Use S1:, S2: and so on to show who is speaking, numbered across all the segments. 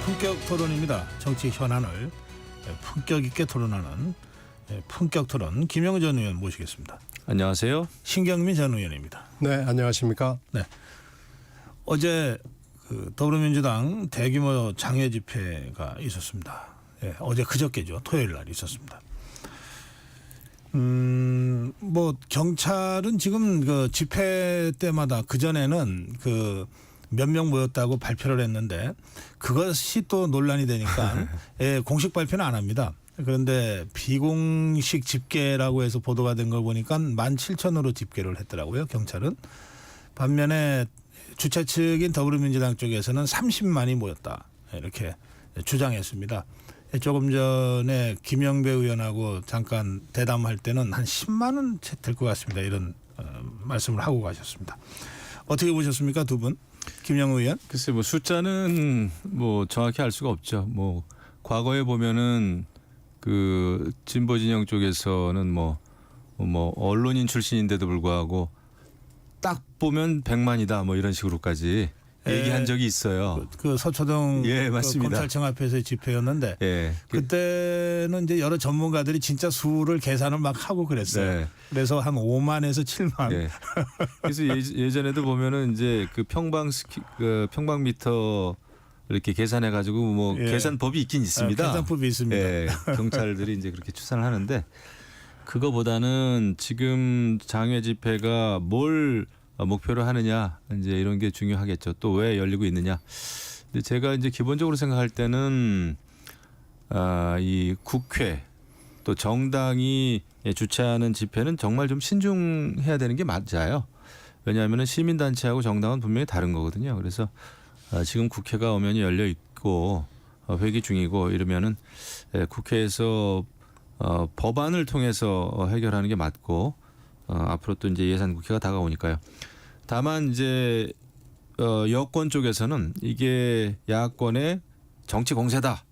S1: 품격 토론입니다. 정치 현안을 품격 있게 토론하는 품격 토론 김영우 전 의원 모시겠습니다.
S2: 안녕하세요.
S1: 신경민 전 의원입니다.
S3: 네, 안녕하십니까?
S1: 네. 어제 더불어민주당 대규모 장외 집회가 있었습니다. 어제 그저께죠. 토요일 날 있었습니다. 뭐 경찰은 지금 그 집회 때마다 그 전에는 몇 명 모였다고 발표를 했는데 그것이 또 논란이 되니까 공식 발표는 안 합니다. 그런데 비공식 집계라고 해서 보도가 된 걸 보니까 17,000으로 집계를 했더라고요. 경찰은. 반면에 주최 측인 더불어민주당 쪽에서는 30만이 모였다 이렇게 주장했습니다. 조금 전에 김영배 의원하고 잠깐 대담할 때는 한 10만은 될 것 같습니다. 이런 말씀을 하고 가셨습니다. 어떻게 보셨습니까, 두 분? 김영우 의원?
S2: 글쎄 뭐 숫자는 뭐 정확히 알 수가 없죠. 뭐 과거에 보면은 그 진보 진영 쪽에서는 뭐 언론인 출신인데도 불구하고 딱 보면 100만이다 뭐 이런 식으로까지 얘기한 적이 있어요.
S1: 그 서초동
S2: 맞습니다.
S1: 검찰청 앞에서의 집회였는데 그때는 이제 여러 전문가들이 진짜 수를 계산을 막 하고 그랬어요. 그래서 한 5만에서 7만.
S2: 그래서 예전에도 보면은 이제 그 평방미터 이렇게 계산해 가지고 뭐 계산법이 있긴 있습니다.
S1: 계산법이 있습니다.
S2: 경찰들이 이제 그렇게 추산을 하는데 그거보다는 지금 장외 집회가 뭘 목표로 하느냐 이제 이런 게 중요하겠죠. 또 왜 열리고 있느냐. 근데 제가 이제 기본적으로 생각할 때는 이 국회 또 정당이 주최하는 집회는 정말 좀 신중해야 되는 게 맞아요. 왜냐하면 시민단체하고 정당은 분명히 다른 거거든요. 그래서 지금 국회가 엄연히 열려 있고 회기 중이고 이러면은 국회에서 법안을 통해서 해결하는 게 맞고 앞으로 또 이제 예산 국회가 다가오니까요. 다만 이제 여권 쪽에서는 이게 야권의 정치 공세다라는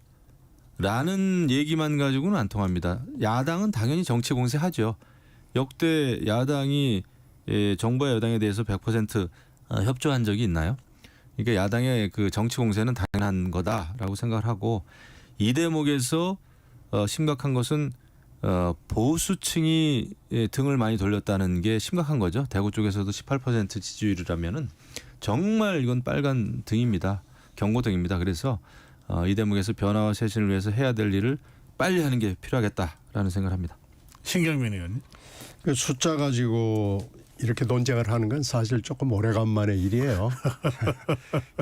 S2: 얘기만 가지고는 안 통합니다. 야당은 당연히 정치 공세하죠. 역대 야당이 정부와 여당에 대해서 100% 협조한 적이 있나요? 그러니까 야당의 그 정치 공세는 당연한 거다라고 생각을 하고 이 대목에서 심각한 것은 보수층이 등을 많이 돌렸다는 게 심각한 거죠. 대구 쪽에서도 18% 지지율이라면은 정말 이건 빨간 등입니다. 경고등입니다. 그래서 이 대목에서 변화와 쇄신을 위해서 해야 될 일을 빨리 하는 게 필요하겠다라는 생각을 합니다.
S1: 신경민 의원님.
S3: 그 숫자 가지고 이렇게 논쟁을 하는 건 사실 조금 오래간만의 일이에요.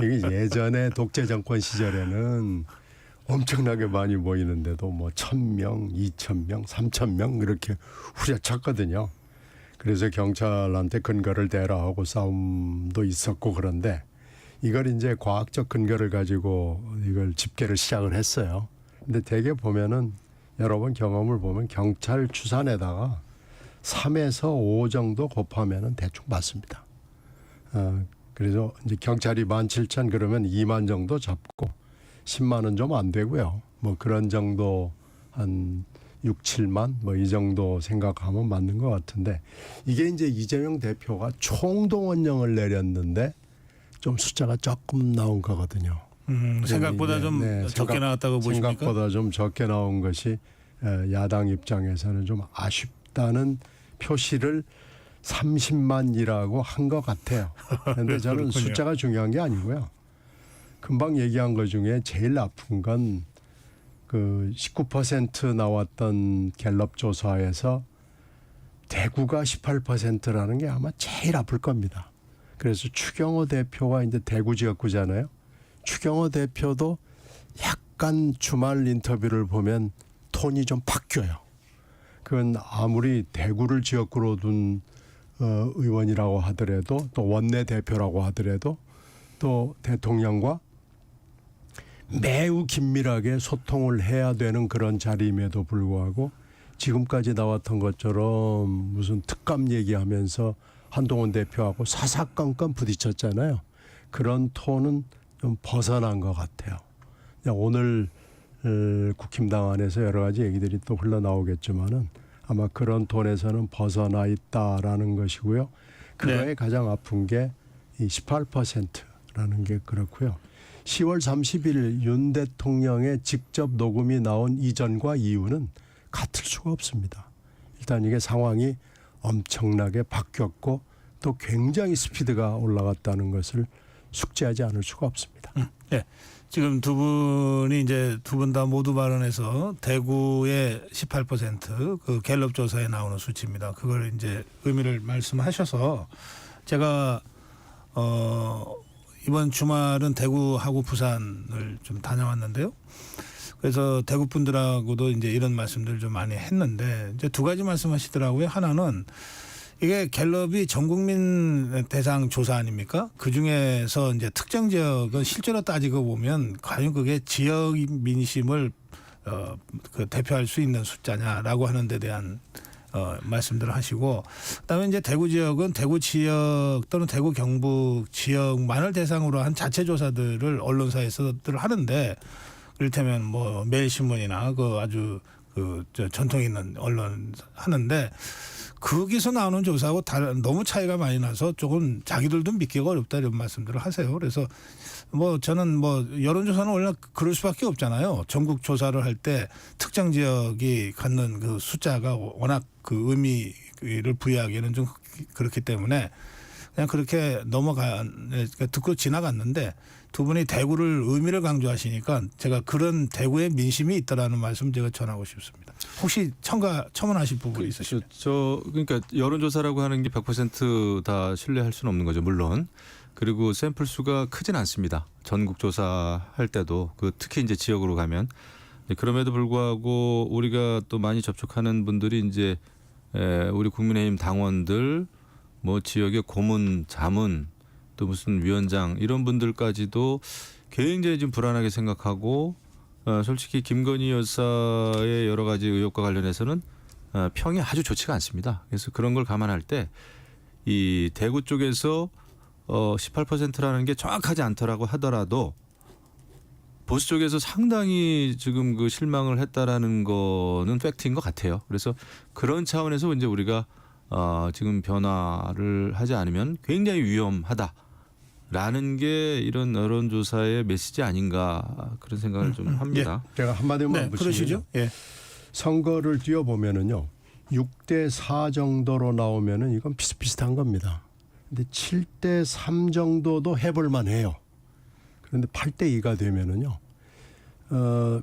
S3: 이게 예전에 독재 정권 시절에는 엄청나게 많이 모이는데도 뭐 1,000명, 2,000명, 3,000명 이렇게 후려쳤거든요. 그래서 경찰한테 근거를 대라 하고 싸움도 있었고 그런데 이걸 이제 과학적 근거를 가지고 이걸 집계를 시작을 했어요. 근데 대개 보면은 여러 번 경험을 보면 경찰 추산에다가 3에서 5 정도 곱하면은 대충 맞습니다. 그래서 이제 경찰이 17,000 그러면 2만 정도 잡고 10만은 좀 안 되고요. 뭐 그런 정도 한 6, 7만 뭐 이 정도 생각하면 맞는 것 같은데 이게 이제 이재명 대표가 총동원령을 내렸는데 좀 숫자가 조금 나온 거거든요.
S1: 생각보다 좀 적게 나왔다고 보십니까?
S3: 생각보다 좀 적게 나온 것이 야당 입장에서는 좀 아쉽다는 표시를 30만이라고 한 것 같아요. 그런데 저는 숫자가 중요한 게 아니고요. 금방 얘기한 것 중에 제일 아픈 건 그 19% 나왔던 갤럽 조사에서 대구가 18%라는 게 아마 제일 아플 겁니다. 그래서 추경호 대표가 이제 대구 지역구잖아요. 추경호 대표도 약간 주말 인터뷰를 보면 톤이 좀 바뀌어요. 그건 아무리 대구를 지역구로 둔 의원이라고 하더라도 또 원내대표라고 하더라도 또 대통령과 매우 긴밀하게 소통을 해야 되는 그런 자리임에도 불구하고 지금까지 나왔던 것처럼 무슨 특감 얘기하면서 한동훈 대표하고 사사건건 부딪혔잖아요. 그런 톤은 좀 벗어난 것 같아요. 오늘 국힘당 안에서 여러 가지 얘기들이 또 흘러나오겠지만은 아마 그런 톤에서는 벗어나 있다라는 것이고요. 그거에 가장 아픈 게 이 18% 있다라는 게 그렇고요. 10월 30일 윤 대통령의 직접 녹음이 나온 이전과 이후는 같을 수가 없습니다. 일단 이게 상황이 엄청나게 바뀌었고 또 굉장히 스피드가 올라갔다는 것을 숙지하지 않을 수가 없습니다.
S1: 네. 지금 두 분이 이제 두 분 다 모두 발언해서 대구의 18%그 갤럽 조사에 나오는 수치입니다. 그걸 이제 의미를 말씀하셔서 제가 이번 주말은 대구하고 부산을 좀 다녀왔는데요. 그래서 대구 분들하고도 이제 이런 말씀들 좀 많이 했는데 이제 두 가지 말씀하시더라고요. 하나는 이게 갤럽이 전국민 대상 조사 아닙니까? 그 중에서 이제 특정 지역은 실제로 따지고 보면 과연 그게 지역 민심을 그 대표할 수 있는 숫자냐라고 하는 데 대한 말씀들을 하시고 그다음에 이제 대구 지역은 대구 지역 또는 대구 경북 지역만을 대상으로 한 자체 조사들을 언론사에서들 하는데 이를테면 뭐 매일신문이나 그 아주 저 전통 있는 언론 하는데 거기서 나오는 조사하고 너무 차이가 많이 나서 조금 자기들도 믿기가 어렵다 이런 말씀들을 하세요. 그래서 뭐 저는 뭐 여론조사는 원래 그럴 수밖에 없잖아요. 전국 조사를 할 때 특정 지역이 갖는 그 숫자가 워낙 그 의미를 부여하기에는 좀 그렇기 때문에 그냥 그렇게 듣고 지나갔는데 두 분이 대구를 의미를 강조하시니까 제가 그런 대구의 민심이 있다라는 말씀 제가 전하고 싶습니다. 혹시 첨언하실 부분이 있으시죠?
S2: 그러니까 여론조사라고 하는 게 100% 신뢰할 수는 없는 거죠. 물론. 그리고 샘플 수가 크진 않습니다. 전국 조사할 때도 특히 이제 지역으로 가면 그럼에도 불구하고 우리가 또 많이 접촉하는 분들이 이제 우리 국민의힘 당원들 뭐 지역의 고문, 자문 또 무슨 위원장 이런 분들까지도 굉장히 좀 불안하게 생각하고 솔직히 김건희 여사의 여러 가지 의혹과 관련해서는 평이 아주 좋지가 않습니다. 그래서 그런 걸 감안할 때 이 대구 쪽에서 18%라는 게 정확하지 않더라고 하더라도 보수 쪽에서 상당히 지금 그 실망을 했다라는 거는 팩트인 것 같아요. 그래서 그런 차원에서 이제 우리가 지금 변화를 하지 않으면 굉장히 위험하다라는 게 이런 여론조사의 메시지 아닌가 그런 생각을 좀 합니다.
S3: 예, 제가 한마디만 붙이면
S1: 그러시죠? 예.
S3: 선거를 뛰어보면은요 6대 4 정도로 나오면은 이건 비슷비슷한 겁니다. 근데 7대 3 정도도 해볼만 해요. 그런데 8대 2가 되면은요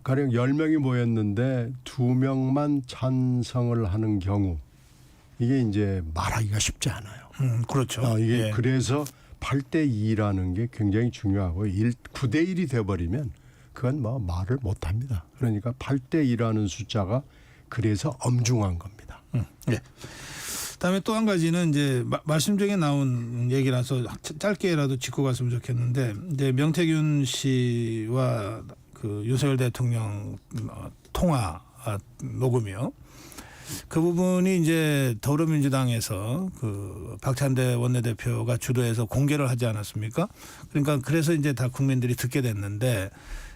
S3: 가령 10명이 모였는데 2명만 찬성을 하는 경우 이게 이제 말하기가 쉽지 않아요.
S1: 그렇죠.
S3: 이게
S1: 예.
S3: 그래서 8대 2라는 게 굉장히 중요하고 9대 1이 돼버리면 그건 뭐 말을 못합니다. 그러니까 8대 2라는 숫자가 그래서 엄중한 겁니다.
S1: 예. 그다음에 또 한 가지는 이제 말씀 중에 나온 얘기라서 짧게라도 짚고 갔으면 좋겠는데 이제 명태균 씨와 그 윤석열 대통령 통화 녹음이요. 그 부분이 이제 더불어민주당에서 그 박찬대 원내대표가 주도해서 공개를 하지 않았습니까? 그러니까 그래서 이제 다 국민들이 듣게 됐는데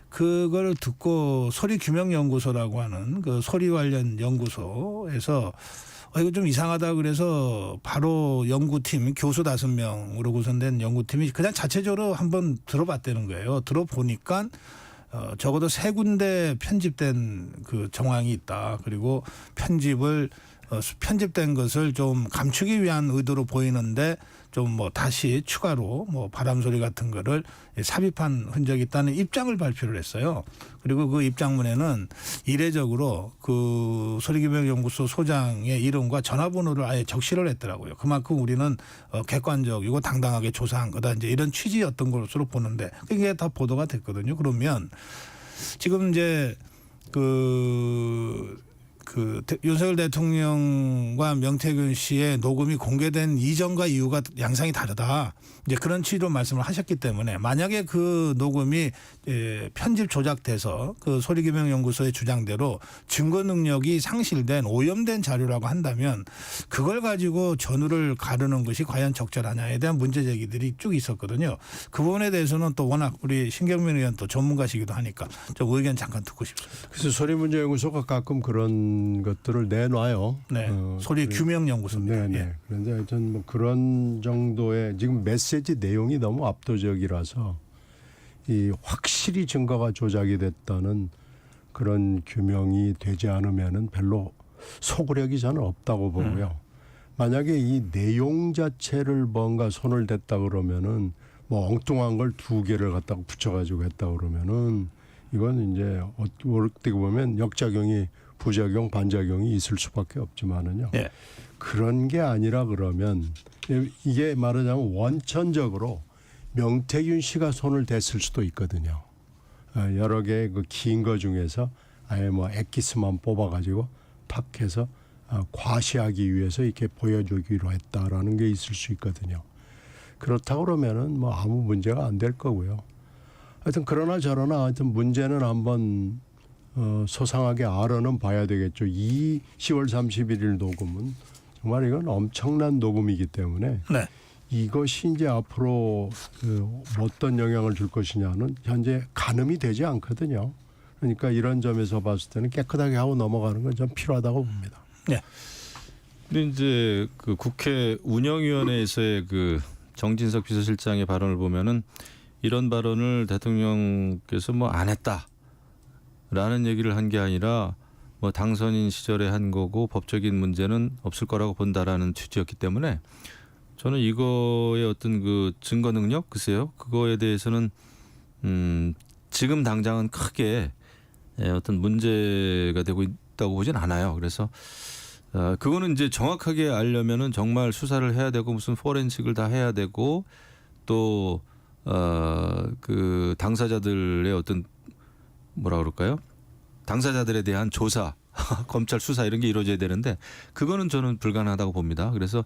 S1: 그걸 듣고 소리규명연구소라고 하는 그 소리 관련 연구소에서 이거 좀 이상하다 그래서 바로 연구팀 교수 5명으로 구성된 연구팀이 그냥 자체적으로 한번 들어봤다는 거예요. 들어보니까 적어도 3군데 편집된 그 정황이 있다. 그리고 편집된 것을 좀 감추기 위한 의도로 보이는데 좀 뭐 다시 추가로 뭐 바람 소리 같은 거를 삽입한 흔적이 있다는 입장을 발표를 했어요. 그리고 그 입장문에는 이례적으로 그 소리규명연구소 소장의 이름과 전화번호를 아예 적시를 했더라고요. 그만큼 우리는 객관적이고 당당하게 조사한 거다. 이제 이런 취지였던 것으로 보는데 이게 다 보도가 됐거든요. 그러면 지금 이제 윤석열 대통령과 명태균 씨의 녹음이 공개된 이전과 이후가 양상이 다르다. 이제 그런 취지로 말씀을 하셨기 때문에 만약에 그 녹음이 편집 조작돼서 그 소리규명연구소의 주장대로 증거 능력이 상실된 오염된 자료라고 한다면 그걸 가지고 전후를 가르는 것이 과연 적절하냐에 대한 문제 제기들이 쭉 있었거든요. 그 부분에 대해서는 또 워낙 우리 신경민 의원 또 전문가시기도 하니까 좀 의견 잠깐 듣고 싶습니다.
S3: 그래서 소리문제연구소가 가끔 그런 그런 것들을 내놔요.
S1: 네. 소리 규명 연구소입니다.
S3: 네네.
S1: 예.
S3: 그런데 하여튼 뭐 그런 정도의 지금 메시지 내용이 너무 압도적이라서 이 확실히 증거가 조작이 됐다는 그런 규명이 되지 않으면은 별로 소구력이 저는 없다고 보고요. 만약에 이 내용 자체를 뭔가 손을 댔다 그러면은 뭐 엉뚱한 걸 2개를 갖다가 붙여가지고 했다 그러면은 이건 이제 어떻게 보면 역작용이 부작용 반작용이 있을 수밖에 없지만은요.
S1: 예.
S3: 그런 게 아니라 그러면 이게 말하자면 원천적으로 명태균 씨가 손을 댔을 수도 있거든요. 여러 개의 그 긴 거 중에서 아예 뭐 엑기스만 뽑아가지고 탁 해서 과시하기 위해서 이렇게 보여주기로 했다라는 게 있을 수 있거든요. 그렇다 그러면은 뭐 아무 문제가 안 될 거고요. 하여튼 그러나 저러나 하여튼 문제는 한번 소상하게 알아는 봐야 되겠죠. 이 10월 31일 녹음은 정말 이건 엄청난 녹음이기 때문에
S1: 네.
S3: 이것이 이제 앞으로 어떤 영향을 줄 것이냐는 현재 가늠이 되지 않거든요. 그러니까 이런 점에서 봤을 때는 깨끗하게 하고 넘어가는 건 좀 필요하다고 봅니다.
S1: 네.
S2: 근데 이제 그 국회 운영위원회에서의 그 정진석 비서실장의 발언을 보면은 이런 발언을 대통령께서 뭐 안 했다라는 얘기를 한 게 아니라 뭐 당선인 시절에 한 거고 법적인 문제는 없을 거라고 본다라는 취지였기 때문에 저는 이거의 어떤 그 증거 능력 글쎄요 그거에 대해서는 지금 당장은 크게 어떤 문제가 되고 있다고 보진 않아요. 그래서 그거는 이제 정확하게 알려면은 정말 수사를 해야 되고 무슨 포렌식을 다 해야 되고 또 그 당사자들의 어떤 뭐라 그럴까요? 당사자들에 대한 조사, 검찰 수사 이런 게 이루어져야 되는데 그거는 저는 불가능하다고 봅니다. 그래서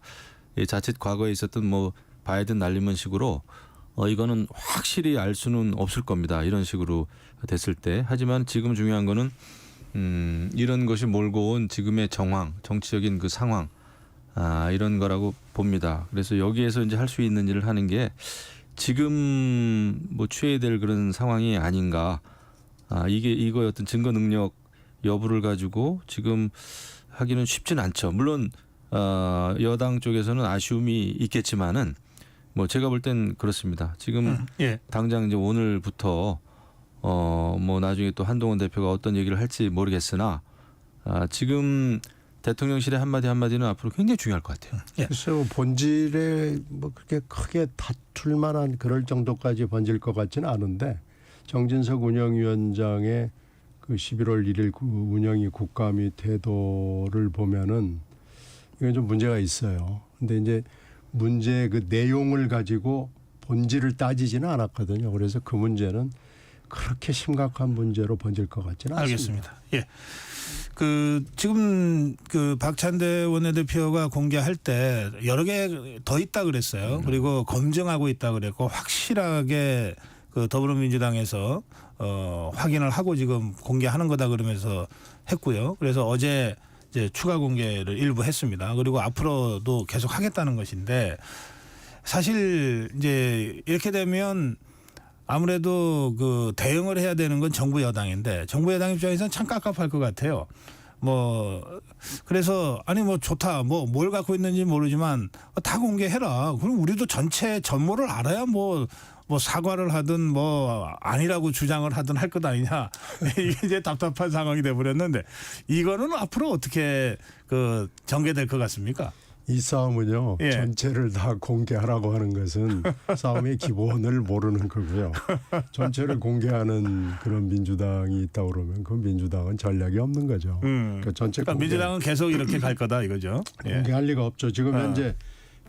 S2: 자칫 과거에 있었던 뭐 바이든 날리면식으로 이거는 확실히 알 수는 없을 겁니다. 이런 식으로 됐을 때. 하지만 지금 중요한 거는 이런 것이 몰고 온 지금의 정황, 정치적인 그 상황 이런 거라고 봅니다. 그래서 여기에서 이제 할 수 있는 일을 하는 게 지금 뭐 취해야 될 그런 상황이 아닌가. 이거의 어떤 증거 능력 여부를 가지고 지금 하기는 쉽진 않죠. 물론 여당 쪽에서는 아쉬움이 있겠지만은 뭐 제가 볼 땐 그렇습니다. 지금
S1: 예.
S2: 당장 이제 오늘부터 뭐 나중에 또 한동훈 대표가 어떤 얘기를 할지 모르겠으나 지금 대통령실의 한마디는 앞으로 굉장히 중요할 것 같아요.
S1: 예.
S3: 글쎄요 본질에 뭐 그렇게 크게 다툴 만한 그럴 정도까지 번질 것 같지는 않은데 정진석 운영위원장의 그 11월 1일 운영위 국감의 태도를 보면은 이건 좀 문제가 있어요. 근데 이제 문제 그 내용을 가지고 본질을 따지지는 않았거든요. 그래서 그 문제는 그렇게 심각한 문제로 번질 것 같지는 않습니다.
S1: 알겠습니다. 예. 그 지금 그 박찬대 원내대표가 공개할 때 여러 개 더 있다 그랬어요. 그리고 검증하고 있다 그랬고 확실하게 그 더불어민주당에서 확인을 하고 지금 공개하는 거다 그러면서 했고요. 그래서 어제 이제 추가 공개를 일부 했습니다. 그리고 앞으로도 계속 하겠다는 것인데 사실 이제 이렇게 되면 아무래도 그 대응을 해야 되는 건 정부 여당인데 정부 여당 입장에서는 참 깝깝할 것 같아요. 뭐 그래서 아니 뭐 좋다 뭐 뭘 갖고 있는지 모르지만 다 공개해라. 그럼 우리도 전체 전모를 알아야 뭐 사과를 하든 뭐 아니라고 주장을 하든 할 것 아니냐. 이게 이제 답답한 상황이 돼버렸는데 이거는 앞으로 어떻게 그 전개될 것 같습니까?
S3: 이 싸움은요.
S1: 예.
S3: 전체를 다 공개하라고 하는 것은 싸움의 기본을 모르는 거고요. 전체를 공개하는 그런 민주당이 있다 그러면 그 민주당은 전략이 없는 거죠. 그러니까 전체
S1: 그러니까 민주당은 계속 이렇게 갈 거다 이거죠. 예.
S3: 공개할 리가 없죠. 지금 현재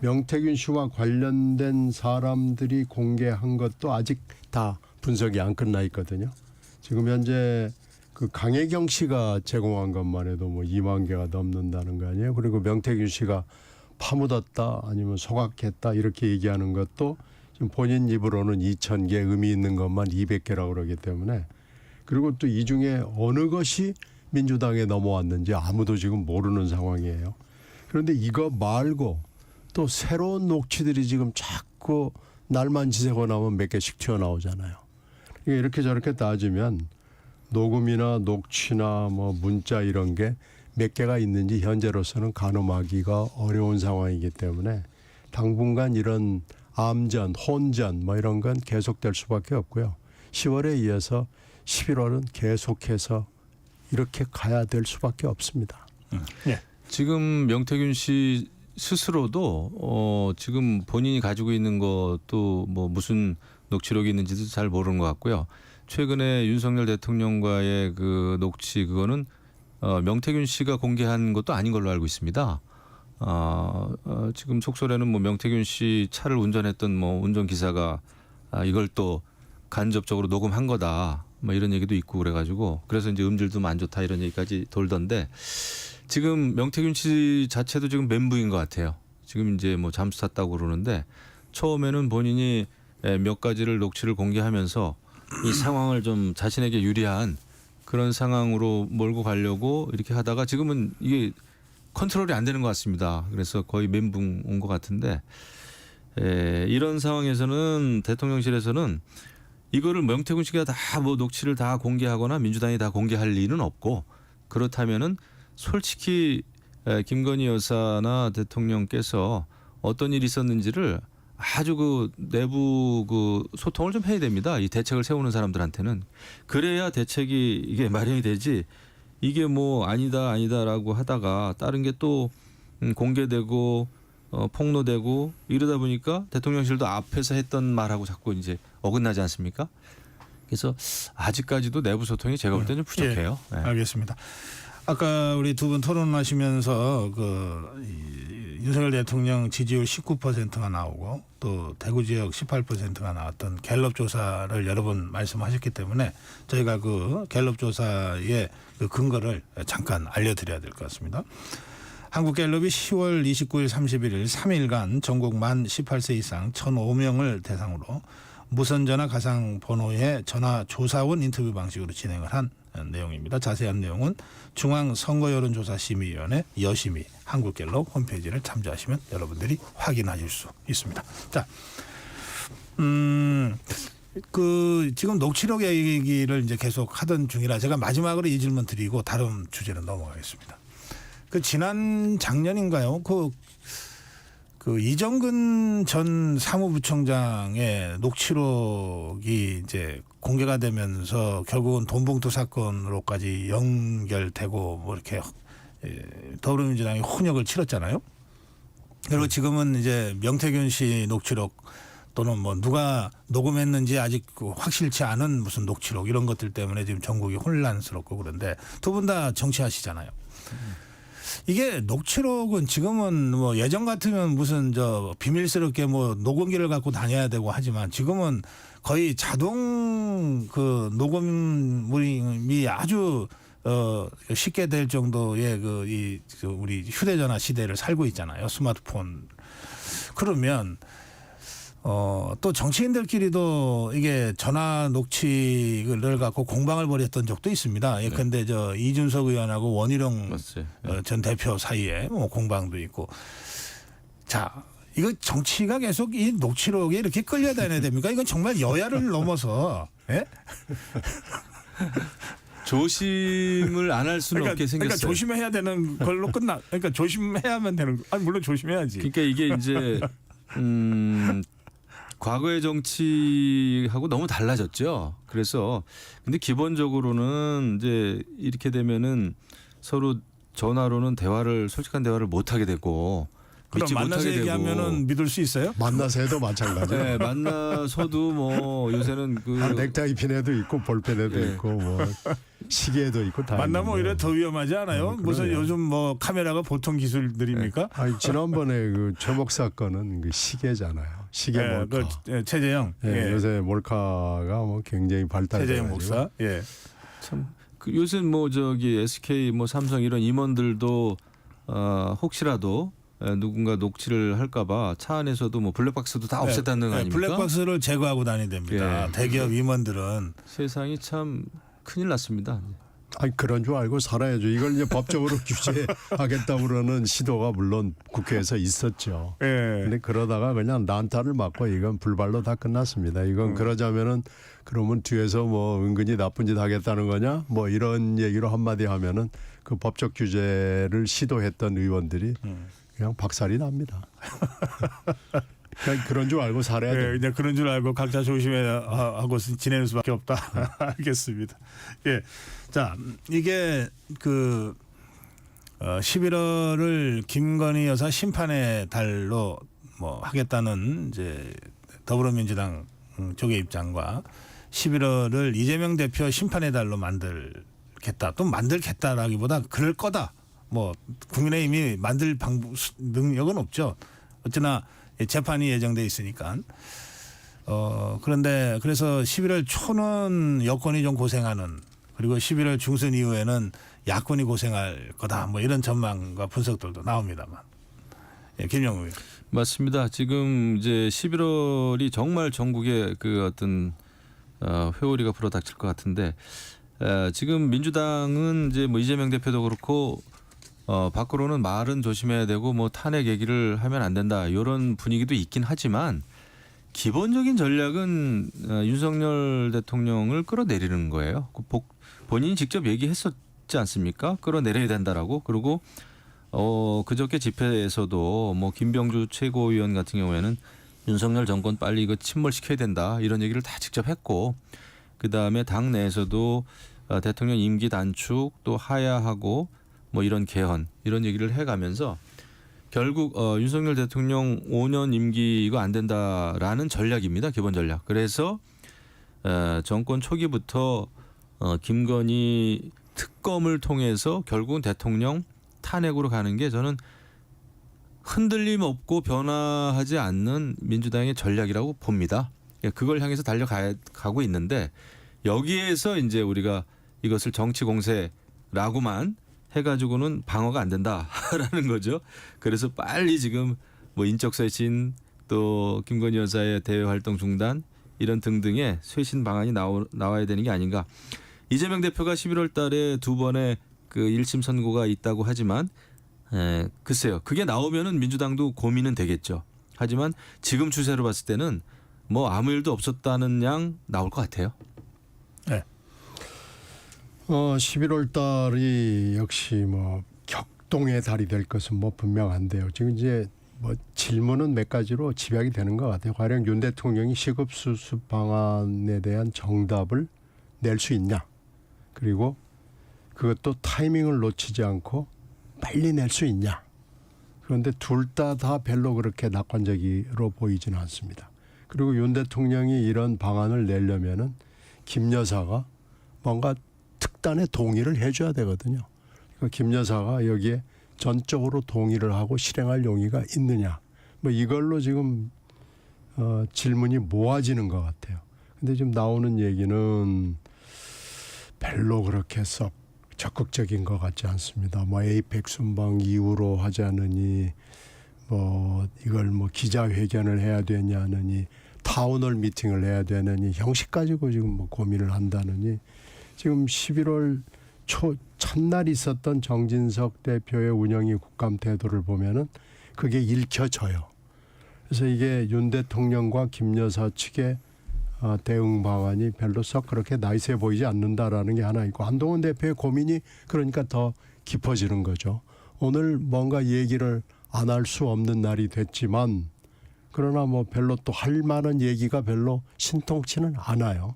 S3: 명태균 씨와 관련된 사람들이 공개한 것도 아직 다 분석이 안 끝나 있거든요. 지금 현재 그 강혜경 씨가 제공한 것만 해도 뭐 2만 개가 넘는다는 거 아니에요. 그리고 명태균 씨가 파묻었다 아니면 소각했다 이렇게 얘기하는 것도 지금 본인 입으로는 2,000개 의미 있는 것만 200개라고 그러기 때문에 그리고 또 이 중에 어느 것이 민주당에 넘어왔는지 아무도 지금 모르는 상황이에요. 그런데 이거 말고 또 새로운 녹취들이 지금 자꾸 날만 지새고 나면 몇 개씩 튀어나오잖아요. 이렇게 저렇게 따지면 녹음이나 녹취나 뭐 문자 이런 게 몇 개가 있는지 현재로서는 가늠하기가 어려운 상황이기 때문에 당분간 이런 암전, 혼전 뭐 이런 건 계속될 수밖에 없고요. 10월에 이어서 11월은 계속해서 이렇게 가야 될 수밖에 없습니다.
S1: 예.
S2: 지금 명태균 씨 스스로도 지금 본인이 가지고 있는 것도 뭐 무슨 녹취록이 있는지도 잘 모르는 것 같고요. 최근에 윤석열 대통령과의 그 녹취 그거는 명태균 씨가 공개한 것도 아닌 걸로 알고 있습니다. 지금 속설에는 뭐 명태균 씨 차를 운전했던 뭐 운전기사가 이걸 또 간접적으로 녹음한 거다. 뭐 이런 얘기도 있고 그래가지고 그래서 이제 음질도 안 좋다 이런 얘기까지 돌던데 지금 명태균 씨 자체도 지금 멘붕인 것 같아요. 지금 이제 뭐 잠수 탔다고 그러는데 처음에는 본인이 몇 가지를 녹취를 공개하면서 이 상황을 좀 자신에게 유리한 그런 상황으로 몰고 가려고 이렇게 하다가 지금은 이게 컨트롤이 안 되는 것 같습니다. 그래서 거의 멘붕 온 것 같은데 이런 상황에서는 대통령실에서는 이거를 명태균 씨가 다 뭐 녹취를 다 공개하거나 민주당이 다 공개할 리는 없고 그렇다면은 솔직히 김건희 여사나 대통령께서 어떤 일이 있었는지를 아주 그 내부 그 소통을 좀 해야 됩니다. 이 대책을 세우는 사람들한테는 그래야 대책이 이게 마련이 되지. 이게 뭐 아니다라고 하다가 다른 게 또 공개되고 폭로되고 이러다 보니까 대통령실도 앞에서 했던 말하고 자꾸 이제 어긋나지 않습니까? 그래서 아직까지도 내부 소통이 제가 볼 때는 좀 부족해요.
S1: 예,
S2: 네.
S1: 알겠습니다. 아까 우리 두 분 토론하시면서 윤석열 대통령 지지율 19%가 나오고 또 대구 지역 18%가 나왔던 갤럽 조사를 여러 번 말씀하셨기 때문에 저희가 그 갤럽 조사의 그 근거를 잠깐 알려드려야 될 것 같습니다. 한국갤럽이 10월 29일 31일 3일간 전국 만 18세 이상 1,005명을 대상으로 무선전화 가상번호의 전화 조사원 인터뷰 방식으로 진행을 한 내용입니다. 자세한 내용은 중앙선거여론조사심의위원회 여심이 한국갤럽 홈페이지를 참조하시면 여러분들이 확인하실 수 있습니다. 자, 지금 녹취록 얘기를 이제 계속 하던 중이라 제가 마지막으로 이 질문 드리고 다른 주제로 넘어가겠습니다. 지난 작년인가요? 그 이정근 전 사무부총장의 녹취록이 이제 공개가 되면서 결국은 돈봉투 사건으로까지 연결되고 뭐 이렇게 더불어민주당이 혼역을 치렀잖아요. 그리고 지금은 이제 명태균 씨 녹취록 또는 뭐 누가 녹음했는지 아직 확실치 않은 무슨 녹취록 이런 것들 때문에 지금 전국이 혼란스럽고 그런데 두 분 다 정치하시잖아요. 이게 녹취록은 지금은 뭐 예전 같으면 무슨 비밀스럽게 뭐 녹음기를 갖고 다녀야 되고 하지만 지금은 거의 자동 그 녹음이 아주 쉽게 될 정도의 우리 휴대전화 시대를 살고 있잖아요. 스마트폰. 그러면 또 정치인들끼리도 이게 전화 녹취를 갖고 공방을 벌였던 적도 있습니다. 예컨대 이준석 의원하고 원희룡 전 대표 사이에 뭐 공방도 있고. 자, 이거 정치가 계속 이 녹취록에 이렇게 끌려다녀야 됩니까? 이건 정말 여야를 넘어서. 예?
S2: 조심을 안 할 수는 없게 생겼어요.
S1: 그러니까 조심해야 되는 걸로 그러니까 조심해야만 되는. 아니 물론 조심해야지.
S2: 그러니까 이게 이제 과거의 정치하고 너무 달라졌죠. 그래서 근데 기본적으로는 이제 이렇게 되면은 서로 전화로는 솔직한 대화를 못 하게 되고
S1: 그럼
S2: 믿지
S1: 만나서
S2: 못하게
S1: 얘기하면은 믿을 수 있어요?
S3: 만나서 해도 마찬가지예요.
S2: 네, 만나서도 뭐 요새는
S3: 넥타이 핀 애도 있고 볼펜 애도
S2: 예.
S3: 있고 뭐 시계도 있고 다
S1: 만나면
S3: 있는데.
S1: 오히려 더 위험하지 않아요? 무슨
S3: 그러네요.
S1: 요즘 뭐 카메라가 보통 기술들입니까?
S3: 아니, 지난번에 그 최목 사건은 그 시계잖아요. 시계 몰카.
S1: 최재형.
S3: 예, 요새 몰카가 뭐 굉장히 발달돼
S1: 최재형 목사. 예.
S2: 참 요새 뭐 SK 뭐 삼성 이런 임원들도 혹시라도 누군가 녹취를 할까봐 차 안에서도 뭐 블랙박스도 다 없앴다는 거 아닙니까?
S1: 블랙박스를 제거하고 다니답니다.
S2: 예.
S1: 대기업 임원들은.
S2: 세상이 참 큰일 났습니다.
S3: 아니 그런 줄 알고 살아야죠. 이걸 이제 법적으로 규제하겠다고 그러는 시도가 물론 국회에서 있었죠.
S1: 예.
S3: 근데 그러다가 그냥 난타를 맞고 이건 불발로 다 끝났습니다. 이건 그러자면은 그러면 뒤에서 뭐 은근히 나쁜 짓 하겠다는 거냐? 뭐 이런 얘기로 한마디 하면은 그 법적 규제를 시도했던 의원들이 그냥 박살이 납니다. 그냥 그런 줄 알고 살아야 돼요.
S1: 네, 이제 그런 줄 알고 각자 조심해 하고 지내는 수밖에 없다. 알겠습니다. 예, 자 이게 그 11월을 김건희 여사 심판의 달로 뭐 하겠다는 이제 더불어민주당 쪽의 입장과 11월을 이재명 대표 심판의 달로 만들겠다. 또 만들겠다라기보다 그럴 거다. 뭐 국민의힘이 만들 방법 능력은 없죠. 어쩌나 재판이 예정돼 있으니까. 그런데 그래서 11월 초는 여권이 좀 고생하는, 그리고 11월 중순 이후에는 야권이 고생할 거다. 뭐 이런 전망과 분석들도 나옵니다만. 예, 김영우 의원.
S2: 맞습니다. 지금 이제 11월이 정말 전국에 그 어떤 회오리가 불어닥칠 것 같은데 지금 민주당은 이제 뭐 이재명 대표도 그렇고 밖으로는 말은 조심해야 되고 뭐 탄핵 얘기를 하면 안 된다 이런 분위기도 있긴 하지만 기본적인 전략은 윤석열 대통령을 끌어내리는 거예요. 본인이 직접 얘기했었지 않습니까? 끌어내려야 된다라고. 그리고 그저께 집회에서도 뭐 김병주 최고위원 같은 경우에는 윤석열 정권 빨리 이거 침몰시켜야 된다 이런 얘기를 다 직접 했고, 그 다음에 당 내에서도 대통령 임기 단축 또 하야하고 뭐 이런 개헌 이런 얘기를 해가면서 결국 윤석열 대통령 5년 임기 이거 안 된다라는 전략입니다. 기본 전략. 그래서 정권 초기부터 김건희 특검을 통해서 결국은 대통령 탄핵으로 가는 게 저는 흔들림 없고 변화하지 않는 민주당의 전략이라고 봅니다. 그걸 향해서 달려가고 있는데 여기에서 이제 우리가 이것을 정치 공세라고만 해가지고는 방어가 안 된다라는 거죠. 그래서 빨리 지금 뭐 인적 쇄신 또 김건희 여사의 대외 활동 중단 이런 등등의 쇄신 방안이 나와야 되는 게 아닌가. 이재명 대표가 11월 달에 2번의 그 1심 선고가 있다고 하지만 글쎄요. 그게 나오면은 민주당도 고민은 되겠죠. 하지만 지금 추세로 봤을 때는 뭐 아무 일도 없었다는 양 나올 것 같아요.
S1: 네.
S3: 11월 달이 역시 뭐 격동의 달이 될 것은 뭐 분명한데요. 지금 이제 뭐 질문은 몇 가지로 집약이 되는 것 같아요. 과연 윤 대통령이 시급 수습 방안에 대한 정답을 낼 수 있냐? 그리고 그것도 타이밍을 놓치지 않고 빨리 낼 수 있냐? 그런데 둘 다 별로 그렇게 낙관적으로 보이지는 않습니다. 그리고 윤 대통령이 이런 방안을 내려면은 김 여사가 뭔가 특단의 동의를 해줘야 되거든요. 그러니까 김 여사가 여기에 전적으로 동의를 하고 실행할 용의가 있느냐. 뭐 이걸로 지금 질문이 모아지는 것 같아요. 근데 지금 나오는 얘기는 별로 그렇게 썩 적극적인 것 같지 않습니다. 뭐 에이펙 순방 이후로 하자느니 뭐 이걸 뭐 기자회견을 해야 되냐느니 타운홀 미팅을 해야 되느니 형식 가지고 지금 뭐 고민을 한다느니 지금 11월 초 첫날 있었던 정진석 대표의 운영위 국감 태도를 보면은 그게 읽혀져요. 그래서 이게 윤 대통령과 김 여사 측의 대응 방안이 별로 썩 그렇게 나이스해 보이지 않는다라는 게 하나 있고, 한동훈 대표의 고민이 그러니까 더 깊어지는 거죠. 오늘 뭔가 얘기를 안 할 수 없는 날이 됐지만 그러나 뭐 별로 또 할 만한 얘기가 별로 신통치는 않아요.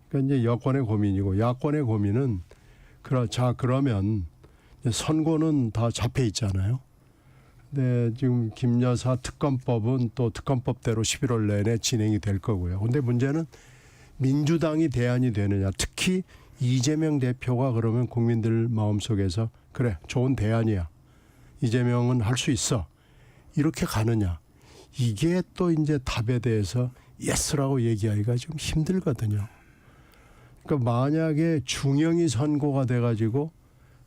S3: 그러니까 이제 여권의 고민이고 야권의 고민은 그러면 선고는 다 잡혀 있잖아요. 근데 지금 김 여사 특검법은 또 특검법대로 11월 내내 진행이 될 거고요. 근데 문제는 민주당이 대안이 되느냐. 특히 이재명 대표가 그러면 국민들 마음속에서 그래 좋은 대안이야. 이재명은 할 수 있어. 이렇게 가느냐. 이게 또 이제 답에 대해서 예스라고 얘기하기가 좀 힘들거든요. 그러니까 만약에 중형이 선고가 돼가지고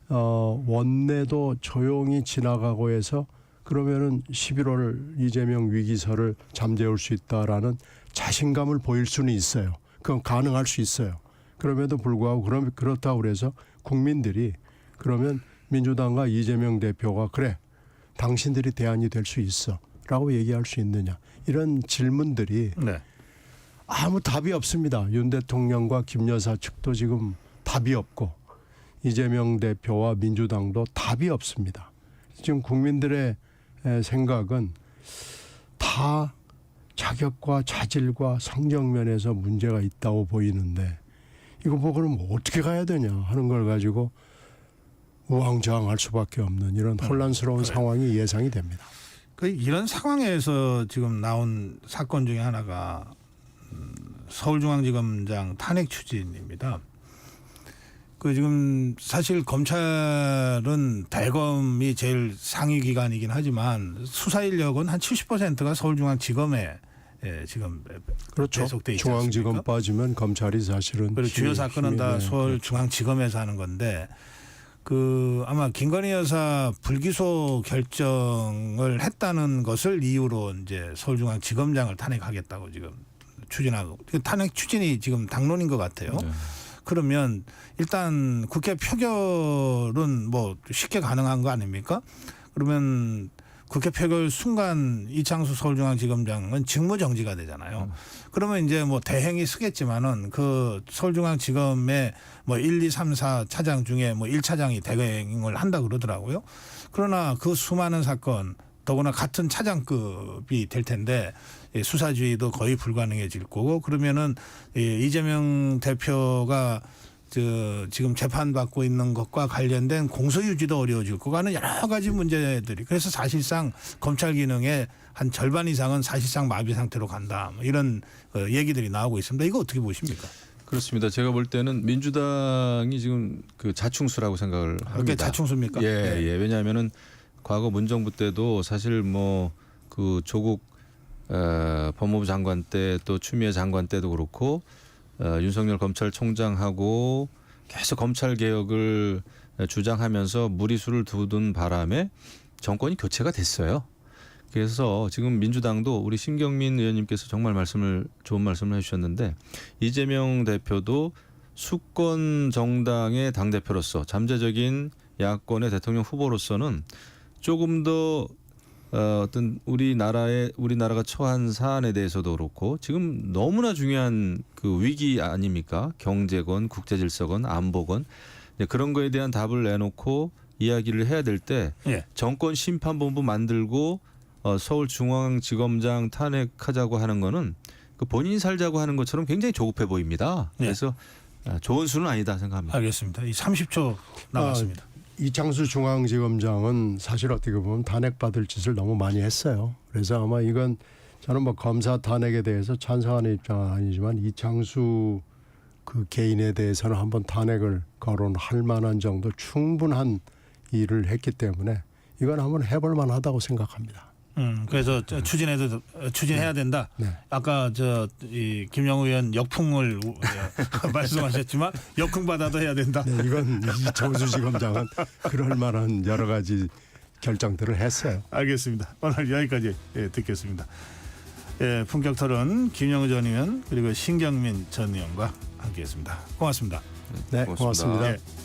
S3: 원내도 조용히 지나가고 해서 그러면은 11월 이재명 위기설을 잠재울 수 있다라는 자신감을 보일 수는 있어요. 그건 가능할 수 있어요. 그럼에도 불구하고 그렇다고 그래서 국민들이 그러면 민주당과 이재명 대표가 그래 당신들이 대안이 될 수 있어 라고 얘기할 수 있느냐. 이런 질문들이
S1: 네.
S3: 아무 답이 없습니다. 윤 대통령과 김 여사 측도 지금 답이 없고 이재명 대표와 민주당도 답이 없습니다. 지금 국민들의 생각은 다 자격과 자질과 성적면에서 문제가 있다고 보이는데 이거 보고 그럼 어떻게 가야 되냐 하는 걸 가지고 우왕좌왕할 수밖에 없는 이런 혼란스러운 상황이 예상이 됩니다.
S1: 이런 상황에서 지금 나온 사건 중에 하나가 서울중앙지검장 탄핵 추진입니다. 지금 사실 검찰은 대검이 제일 상위 기관이긴 하지만 수사 인력은 한 70%가 서울중앙지검에 지금
S3: 그렇죠.
S1: 배속돼 있지
S3: 중앙지검
S1: 않습니까?
S3: 빠지면 검찰이 사실은
S1: 그리고 주요 사건은 다
S3: 힘이
S1: 서울중앙지검에서 하는 건데 아마 김건희 여사 불기소 결정을 했다는 것을 이유로 이제 서울중앙지검장을 탄핵하겠다고 지금 추진하고 탄핵 추진이 지금 당론인 것 같아요.
S2: 네.
S1: 그러면 일단 국회 표결은 뭐 쉽게 가능한 거 아닙니까? 그러면 국회 표결 순간 이창수 서울중앙지검장은 직무 정지가 되잖아요. 그러면 이제 뭐 대행이 쓰겠지만은 그 서울중앙지검의 뭐 1, 2, 3, 4 차장 중에 뭐 1차장이 대행을 한다 그러더라고요. 그러나 그 수많은 사건 더구나 같은 차장급이 될 텐데 수사주의도 거의 불가능해질 거고 그러면은 이재명 대표가 지금 재판받고 있는 것과 관련된 공소유지도 어려워질 거고 하는 여러 가지 문제들이 그래서 사실상 검찰 기능의 한 절반 이상은 사실상 마비 상태로 간다 뭐 이런 얘기들이 나오고 있습니다. 이거 어떻게 보십니까?
S2: 그렇습니다. 제가 볼 때는 민주당이 지금 그 자충수라고 생각을
S1: 그게
S2: 합니다.
S1: 자충수입니까?
S2: 예, 예. 왜냐하면은 과거 문정부 때도 사실 뭐 그 조국 법무부 장관 때 또 추미애 장관 때도 그렇고 윤석열 검찰총장하고 계속 검찰 개혁을 주장하면서 무리수를 두둔 바람에 정권이 교체가 됐어요. 그래서 지금 민주당도 우리 심경민 의원님께서 정말 좋은 말씀을 해주셨는데 이재명 대표도 수권 정당의 당 대표로서 잠재적인 야권의 대통령 후보로서는 조금 더 어떤 우리나라가 처한 사안에 대해서도 그렇고 지금 너무나 중요한 그 위기 아닙니까? 경제건 국제질서건 안보건 그런 거에 대한 답을 내놓고 이야기를 해야 될 때
S1: 예.
S2: 정권 심판본부 만들고 서울중앙지검장 탄핵하자고 하는 거는 그 본인이 살자고 하는 것처럼 굉장히 조급해 보입니다.
S1: 예.
S2: 그래서 좋은 수는 아니다 생각합니다.
S1: 알겠습니다. 이 30초 남았습니다.
S3: 이창수 중앙지검장은 사실 어떻게 보면 탄핵받을 짓을 너무 많이 했어요. 그래서 아마 이건 저는 뭐 검사 탄핵에 대해서 찬성하는 입장은 아니지만 이창수 그 개인에 대해서는 한번 탄핵을 거론할 만한 정도 충분한 일을 했기 때문에 이건 한번 해볼 만하다고 생각합니다.
S1: 그래서 추진해야 된다.
S3: 네.
S1: 아까 이 김영우 의원 역풍을 말씀하셨지만 역풍 받아도 해야 된다.
S3: 네, 이건 이창수 지검장은 그럴 만한 여러 가지 결정들을 했어요.
S1: 알겠습니다. 오늘 여기까지 듣겠습니다. 품격 토론 김영우 전 의원 그리고 신경민 전 의원과 함께했습니다. 고맙습니다.
S3: 네,
S2: 고맙습니다.
S3: 고맙습니다.
S1: 예.